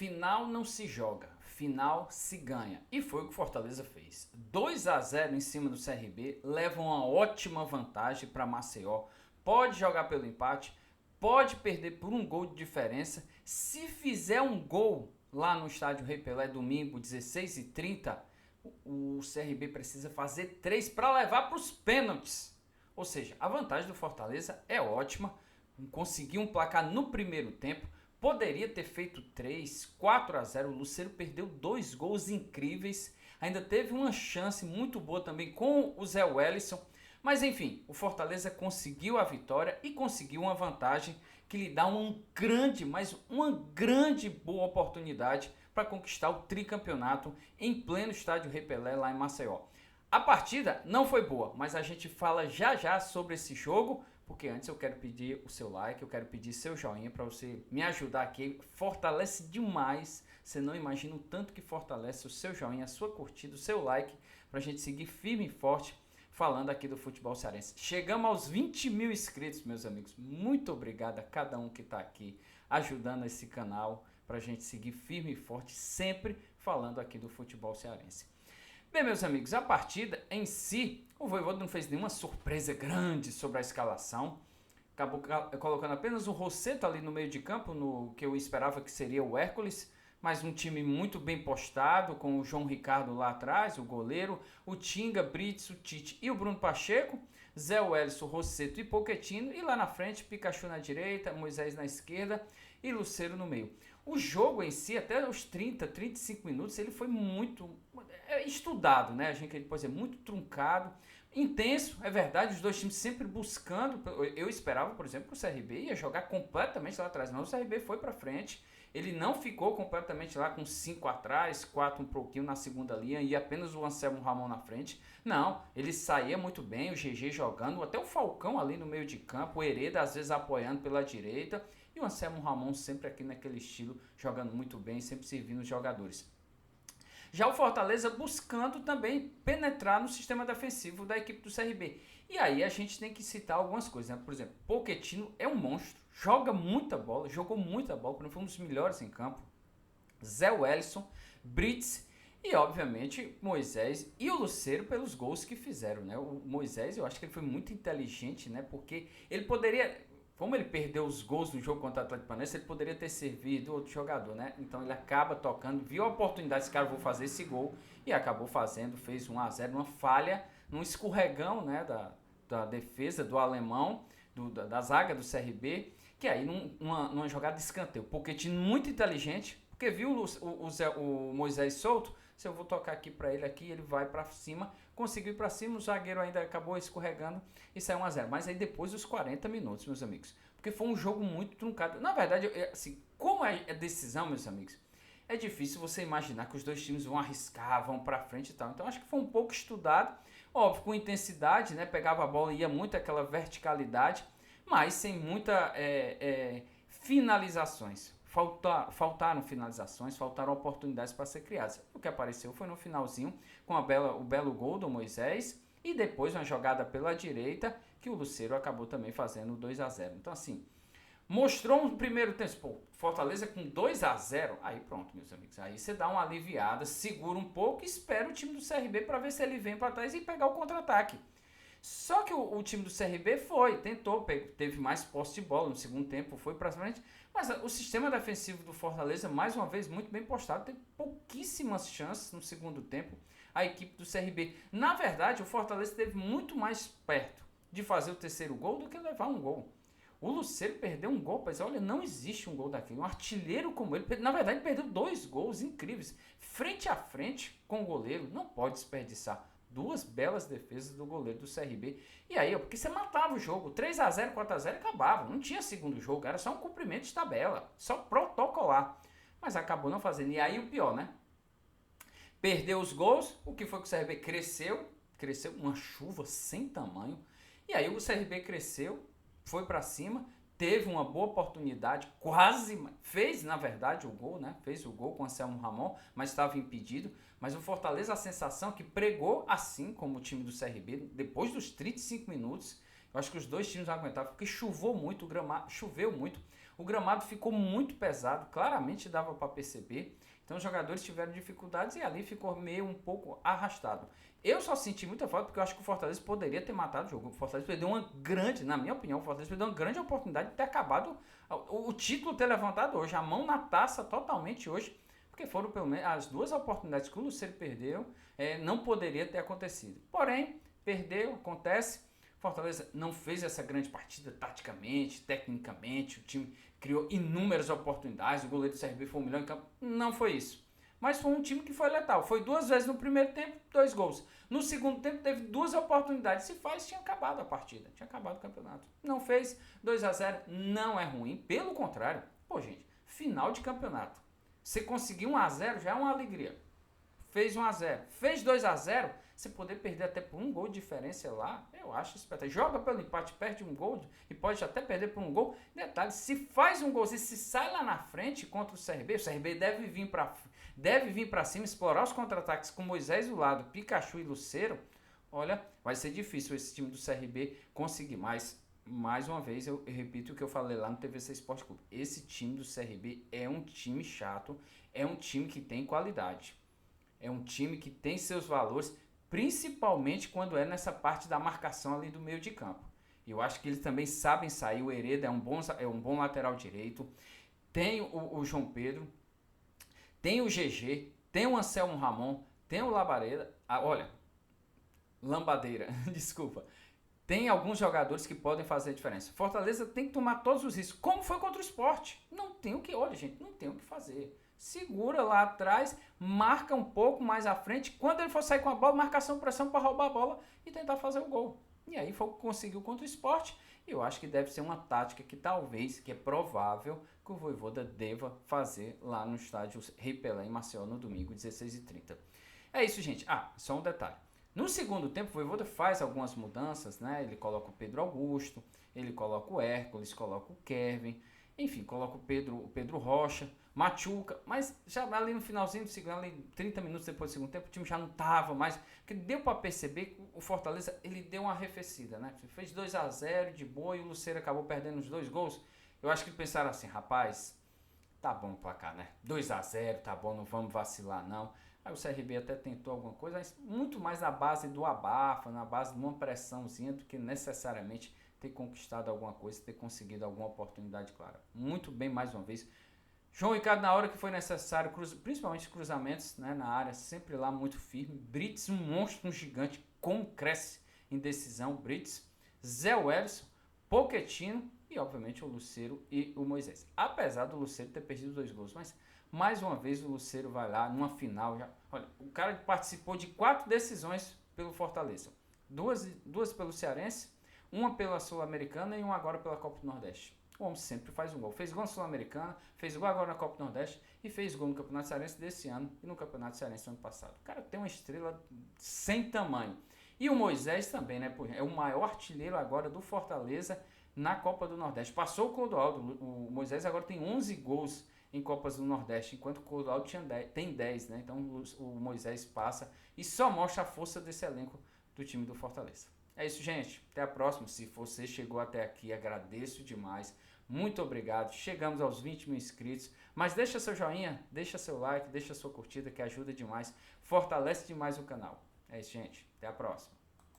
Final não se joga, final se ganha. E foi o que o Fortaleza fez. 2-0 em cima do CRB, leva uma ótima vantagem para Maceió. Pode jogar pelo empate, pode perder por um gol de diferença. Se fizer um gol lá no estádio Rei Pelé, domingo, 16h30, o CRB precisa fazer 3 para levar para os pênaltis. Ou seja, a vantagem do Fortaleza é ótima. Conseguiu um placar no primeiro tempo. Poderia ter feito 3, 4-0. O Lucero perdeu 2 gols incríveis. Ainda teve uma chance muito boa também com o Zé Wellison. Mas enfim, o Fortaleza conseguiu a vitória e conseguiu uma vantagem que lhe dá uma grande boa oportunidade para conquistar o tricampeonato em pleno estádio Rei Pelé lá em Maceió. A partida não foi boa, mas a gente fala já já sobre esse jogo, porque antes eu quero pedir o seu like, eu quero pedir seu joinha para você me ajudar aqui. Fortalece demais, você não imagina o tanto que fortalece o seu joinha, a sua curtida, o seu like, para a gente seguir firme e forte falando aqui do futebol cearense. Chegamos aos 20 mil inscritos, meus amigos. Muito obrigado a cada um que está aqui ajudando esse canal para a gente seguir firme e forte, sempre falando aqui do futebol cearense. Bem, meus amigos, a partida em si, o Vojvoda não fez nenhuma surpresa grande sobre a escalação. Acabou colocando apenas o Rossetto ali no meio de campo, no que eu esperava que seria o Hércules, mas um time muito bem postado, com o João Ricardo lá atrás, o goleiro, o Tinga, Brits, o Tite e o Bruno Pacheco, Zé Wellison, Rossetto e Pochettino, e lá na frente, Pikachu na direita, Moisés na esquerda e Lucero no meio. O jogo em si, até os 30, 35 minutos, ele foi muito estudado, né? A gente pode dizer, muito truncado, intenso, é verdade, os dois times sempre buscando. Eu esperava, por exemplo, que o CRB ia jogar completamente lá atrás, não, o CRB foi para frente, ele não ficou completamente lá com 5 atrás, 4 um pouquinho na segunda linha e apenas o Anselmo Ramon na frente. Não, ele saía muito bem, o GG jogando, até o Falcão ali no meio de campo, o Hereda às vezes apoiando pela direita e o Anselmo Ramon sempre aqui naquele estilo, jogando muito bem, sempre servindo os jogadores. Já o Fortaleza buscando também penetrar no sistema defensivo da equipe do CRB. E aí a gente tem que citar algumas coisas, né? Por exemplo, Pochettino é um monstro, joga muita bola, jogou muita bola, foi um dos melhores em campo. Zé Wellison, Brits e obviamente Moisés e o Lucero pelos gols que fizeram, né? O Moisés, eu acho que ele foi muito inteligente, né? Porque ele poderia, como ele perdeu os gols no jogo contra o Atlético Paranaense, ele poderia ter servido outro jogador, né? Então ele acaba tocando, viu a oportunidade, esse cara, vou fazer esse gol, e acabou fazendo, fez 1-0, uma falha, num escorregão, né, da defesa do alemão, da zaga do CRB, que aí numa jogada de escanteio. Pochettino muito inteligente, porque viu o Moisés solto, se eu vou tocar aqui para ele aqui, ele vai para cima, conseguiu ir para cima, o zagueiro ainda acabou escorregando e saiu 1-0. Mas aí depois dos 40 minutos, meus amigos, porque foi um jogo muito truncado. Na verdade, assim, como é decisão, meus amigos, é difícil você imaginar que os dois times vão arriscar, vão para frente e tal. Então acho que foi um pouco estudado, óbvio, com intensidade, né? Pegava a bola e ia muito aquela verticalidade, mas sem muita finalizações. Faltaram finalizações, faltaram oportunidades para ser criadas. O que apareceu foi no finalzinho com o belo gol do Moisés e depois uma jogada pela direita que o Lucero acabou também fazendo 2-0. Então assim, mostrou um primeiro tempo, pô, Fortaleza com 2-0, aí pronto, meus amigos, aí você dá uma aliviada, segura um pouco e espera o time do CRB para ver se ele vem para trás e pegar o contra-ataque. Só que o time do CRB tentou, teve mais posse de bola no segundo tempo, foi para frente, mas o sistema defensivo do Fortaleza, mais uma vez, muito bem postado, teve pouquíssimas chances no segundo tempo, a equipe do CRB. Na verdade, o Fortaleza esteve muito mais perto de fazer o terceiro gol do que levar um gol. O Lucero perdeu um gol, mas olha, não existe um gol daquele. Um artilheiro como ele, na verdade, perdeu 2 gols incríveis, frente a frente com o goleiro, não pode desperdiçar. 2 belas defesas do goleiro do CRB. E aí, porque você matava o jogo. 3-0, 4-0 acabava. Não tinha segundo jogo. Era só um cumprimento de tabela. Só protocolar. Mas acabou não fazendo. E aí o pior, né? Perdeu os gols. O que foi que o CRB cresceu? Cresceu uma chuva sem tamanho. E aí o CRB cresceu. Foi para cima. Teve uma boa oportunidade. Quase fez, na verdade, o gol, né? Fez o gol com o Anselmo Ramon. Mas estava impedido. Mas o Fortaleza, a sensação que pregou assim como o time do CRB, depois dos 35 minutos, eu acho que os dois times não aguentavam, porque choveu muito, o gramado choveu muito. O gramado ficou muito pesado, claramente dava para perceber. Então os jogadores tiveram dificuldades e ali ficou meio um pouco arrastado. Eu só senti muita falta porque eu acho que o Fortaleza poderia ter matado o jogo. O Fortaleza perdeu uma grande, na minha opinião, o Fortaleza perdeu uma grande oportunidade de ter acabado o título, ter levantado hoje, a mão na taça totalmente hoje, porque foram pelo menos as duas oportunidades que o Lucero perdeu, não poderia ter acontecido. Porém, perdeu, acontece. Fortaleza não fez essa grande partida taticamente, tecnicamente, o time criou inúmeras oportunidades, o goleiro do CRB foi o melhor em campo, não foi isso. Mas foi um time que foi letal, foi 2 vezes no primeiro tempo, 2 gols. No segundo tempo teve 2 oportunidades, se faz tinha acabado a partida, tinha acabado o campeonato. Não fez, 2-0 não é ruim, pelo contrário, pô gente, final de campeonato, você conseguir 1-0 já é uma alegria. Fez 1-0, fez 2-0, você poder perder até por um gol de diferença lá, eu acho espetacular. Joga pelo empate, perde um gol e pode até perder por um gol. Detalhe, se faz um gol, se sai lá na frente contra o CRB deve vir para cima, explorar os contra-ataques com Moisés do lado, Pikachu e Lucero. Olha, vai ser difícil esse time do CRB conseguir mais uma vez, eu repito o que eu falei lá no TVC Esporte Clube. Esse time do CRB é um time chato, é um time que tem qualidade. É um time que tem seus valores, principalmente quando é nessa parte da marcação ali do meio de campo. E eu acho que eles também sabem sair. O Hereda é um bom lateral direito. Tem o João Pedro, tem o GG, tem o Anselmo Ramon, tem o Labareira. Lambadeira, desculpa. Tem alguns jogadores que podem fazer a diferença. Fortaleza tem que tomar todos os riscos, como foi contra o Sport. Não tem o que, olha gente, não tem o que fazer. Segura lá atrás, marca um pouco mais à frente. Quando ele for sair com a bola, marcação, pressão para roubar a bola e tentar fazer o gol. E aí foi o que conseguiu contra o Sport. E eu acho que deve ser uma tática que talvez, que é provável, que o Vojvoda deva fazer lá no estádio Rei Pelé em Maceió no domingo, 16h30. É isso, gente. Só um detalhe. No segundo tempo, o Vojvoda faz algumas mudanças, né? Ele coloca o Pedro Augusto, ele coloca o Hércules, coloca o Kevin, enfim, coloca o Pedro Rocha, machuca, mas já ali no finalzinho do segundo, ali 30 minutos depois do segundo tempo, o time já não tava mais, porque deu para perceber que o Fortaleza, ele deu uma arrefecida, né? Fez 2-0 de boa e o Lucero acabou perdendo os 2 gols. Eu acho que pensaram assim, rapaz, tá bom o placar, né? 2-0, tá bom, não vamos vacilar não. Aí o CRB até tentou alguma coisa, mas muito mais na base do abafa, na base de uma pressãozinha do que necessariamente ter conquistado alguma coisa, ter conseguido alguma oportunidade clara. Muito bem, mais uma vez. João Ricardo, na hora que foi necessário, principalmente cruzamentos, né, na área, sempre lá muito firme. Brits, um monstro, um gigante, como cresce em decisão. Brits, Zé Wellison, Pochettino e, obviamente, o Lucero e o Moisés. Apesar do Lucero ter perdido 2 gols, mas mais uma vez o Lucero vai lá numa final. Olha, o cara participou de 4 decisões pelo Fortaleza. Duas pelo Cearense, uma pela Sul-Americana e uma agora pela Copa do Nordeste. O homem sempre faz um gol. Fez gol na Sul-Americana, fez gol agora na Copa do Nordeste e fez gol no Campeonato Cearense desse ano e no Campeonato Cearense do ano passado. O cara tem uma estrela sem tamanho. E o Moisés também, né? É o maior artilheiro agora do Fortaleza na Copa do Nordeste. Passou o Clodoaldo. O Moisés agora tem 11 gols em Copas do Nordeste, enquanto o Clodoaldo tem 10, né? Então o Moisés passa e só mostra a força desse elenco do time do Fortaleza. É isso, gente. Até a próxima. Se você chegou até aqui, agradeço demais. Muito obrigado. Chegamos aos 20 mil inscritos. Mas deixa seu joinha, deixa seu like, deixa sua curtida que ajuda demais. Fortalece demais o canal. É isso, gente. Até a próxima.